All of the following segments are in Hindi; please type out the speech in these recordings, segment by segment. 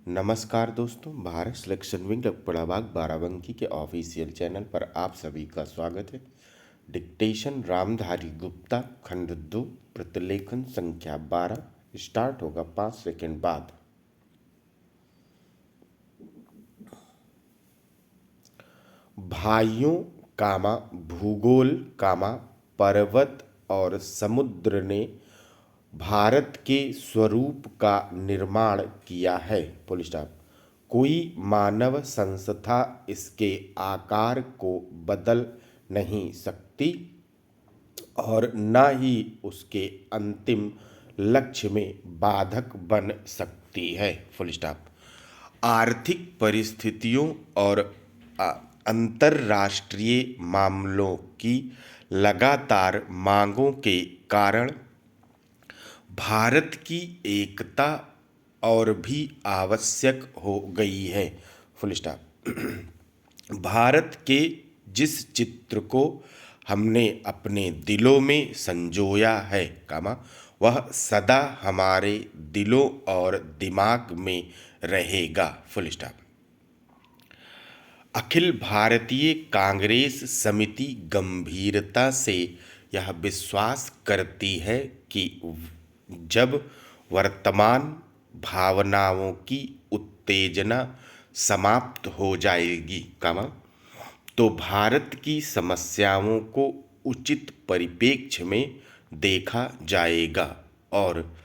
नमस्कार दोस्तों, भारत सिलेक्शन विंग पड़ाबाग बाराबंकी के ऑफिशियल चैनल पर आप सभी का स्वागत है। डिक्टेशन रामधारी गुप्ता, खंड 2, प्रतिलेखन संख्या 12। स्टार्ट होगा 5 सेकंड बाद। भाइयों कामा भूगोल कामा पर्वत और समुद्र ने भारत के स्वरूप का निर्माण किया है। Full stop. कोई मानव संस्था इसके आकार को बदल नहीं सकती और न ही उसके अंतिम लक्ष्य में बाधक बन सकती है। Full stop. आर्थिक परिस्थितियों और अंतर्राष्ट्रीय मामलों की लगातार मांगों के कारण भारत की एकता और भी आवश्यक हो गई है। Full stop. भारत के जिस चित्र को हमने अपने दिलों में संजोया है कामा वह सदा हमारे दिलों और दिमाग में रहेगा। Full stop. अखिल भारतीय कांग्रेस समिति गंभीरता से यह विश्वास करती है कि जब वर्तमान भावनाओं की उत्तेजना समाप्त हो जाएगी कामा तो भारत की समस्याओं को उचित परिप्रेक्ष्य में देखा जाएगा और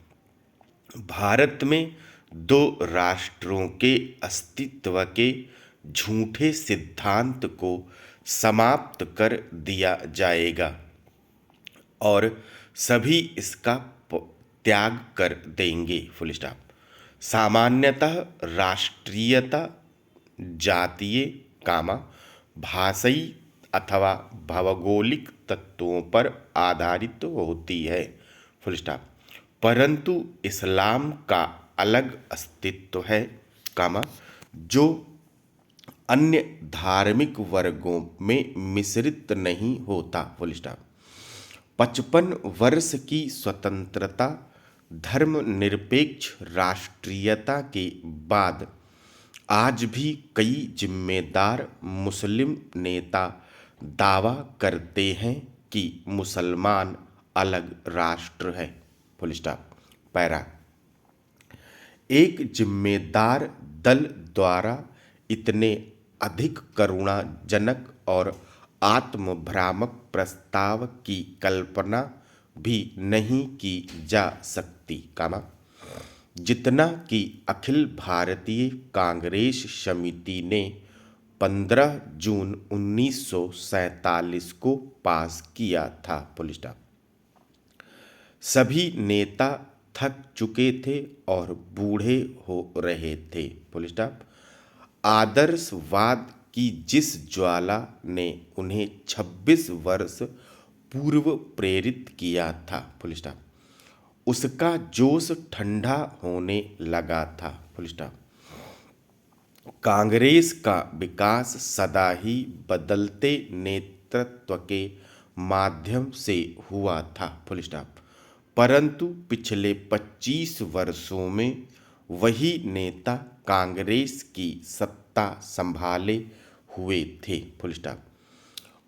भारत में दो राष्ट्रों के अस्तित्व के झूठे सिद्धांत को समाप्त कर दिया जाएगा और सभी इसका त्याग कर देंगे। Full stop. सामान्यतः राष्ट्रीयता जातीय कामा भाषाई अथवा भौगोलिक तत्वों पर आधारित होती है। Full stop. परंतु इस्लाम का अलग अस्तित्व है कामा जो अन्य धार्मिक वर्गों में मिश्रित नहीं होता। Full stop. 55 वर्ष की स्वतंत्रता धर्मनिरपेक्ष राष्ट्रीयता के बाद आज भी कई जिम्मेदार मुस्लिम नेता दावा करते हैं कि मुसलमान अलग राष्ट्र है। Full stop. पैरा। एक जिम्मेदार दल द्वारा इतने अधिक करुणाजनक और आत्मभ्रामक प्रस्ताव की कल्पना भी नहीं की जा सकती कामा जितना कि अखिल भारतीय कांग्रेस समिति ने 15 जून 1947 को पास किया था। Full stop. सभी नेता थक चुके थे और बूढ़े हो रहे थे। Full stop. आदर्शवाद की जिस ज्वाला ने उन्हें 26 वर्ष पूर्व प्रेरित किया था। Full stop. उसका जोश ठंडा होने लगा था। Full stop. कांग्रेस का विकास सदा ही बदलते नेतृत्व के माध्यम से हुआ था। Full stop. परंतु पिछले 25 वर्षों में वही नेता कांग्रेस की सत्ता संभाले हुए थे। Full stop.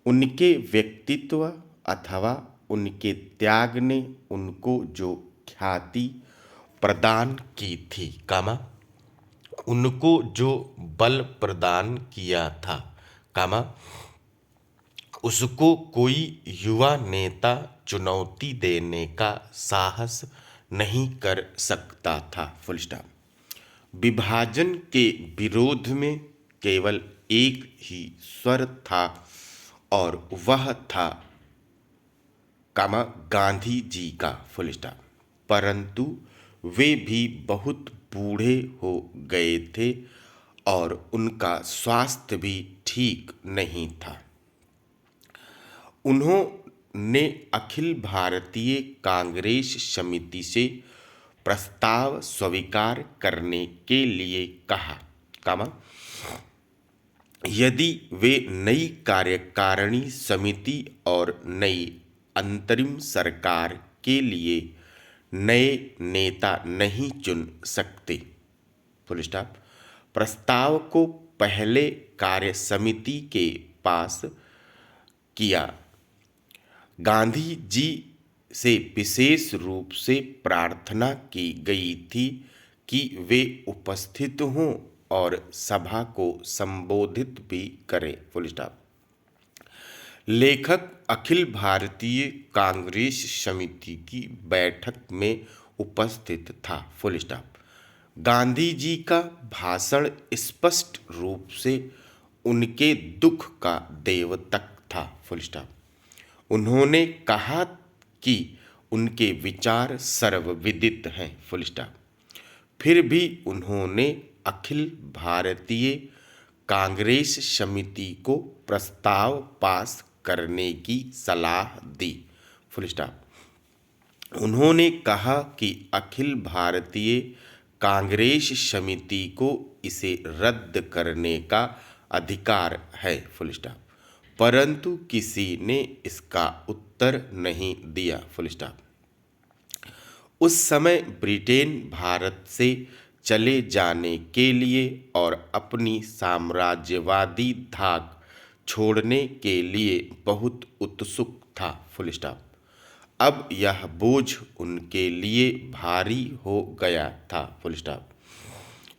उनके व्यक्तित्व अथवा उनके त्याग ने उनको जो ख्याति प्रदान की थी कामा उनको जो बल प्रदान किया था कामा उसको कोई युवा नेता चुनौती देने का साहस नहीं कर सकता था। Full stop. विभाजन के विरोध में केवल एक ही स्वर था और वह था कामा गांधी जी का। Full stop. परंतु वे भी बहुत बूढ़े हो गए थे और उनका स्वास्थ्य भी ठीक नहीं था। उन्होंने अखिल भारतीय कांग्रेस समिति से प्रस्ताव स्वीकार करने के लिए कहा कामा यदि वे नई कार्यकारिणी समिति और नई अंतरिम सरकार के लिए नए नेता नहीं चुन सकते। Full stop. प्रस्ताव को पहले कार्य समिति के पास किया। गांधी जी से विशेष रूप से प्रार्थना की गई थी कि वे उपस्थित हों और सभा को संबोधित भी करें। Full stop. लेखक अखिल भारतीय कांग्रेस समिति की बैठक में उपस्थित था। Full stop. गांधी जी का भाषण स्पष्ट रूप से उनके दुख का द्योतक था। Full stop. उन्होंने कहा कि उनके विचार सर्वविदित हैं। Full stop. फिर भी उन्होंने अखिल भारतीय कांग्रेस समिति को प्रस्ताव पास करने की सलाह दी। Full stop. उन्होंने कहा कि अखिल भारतीय कांग्रेस समिति को इसे रद्द करने का अधिकार है। Full stop. परंतु किसी ने इसका उत्तर नहीं दिया। Full stop. उस समय ब्रिटेन भारत से चले जाने के लिए और अपनी साम्राज्यवादी धाक छोड़ने के लिए बहुत उत्सुक था। Full stop. अब यह बोझ उनके लिए भारी हो गया था। Full stop.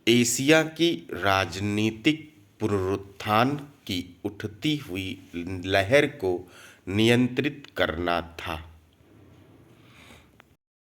एशिया की राजनीतिक पुनरुत्थान की उठती हुई लहर को नियंत्रित करना था।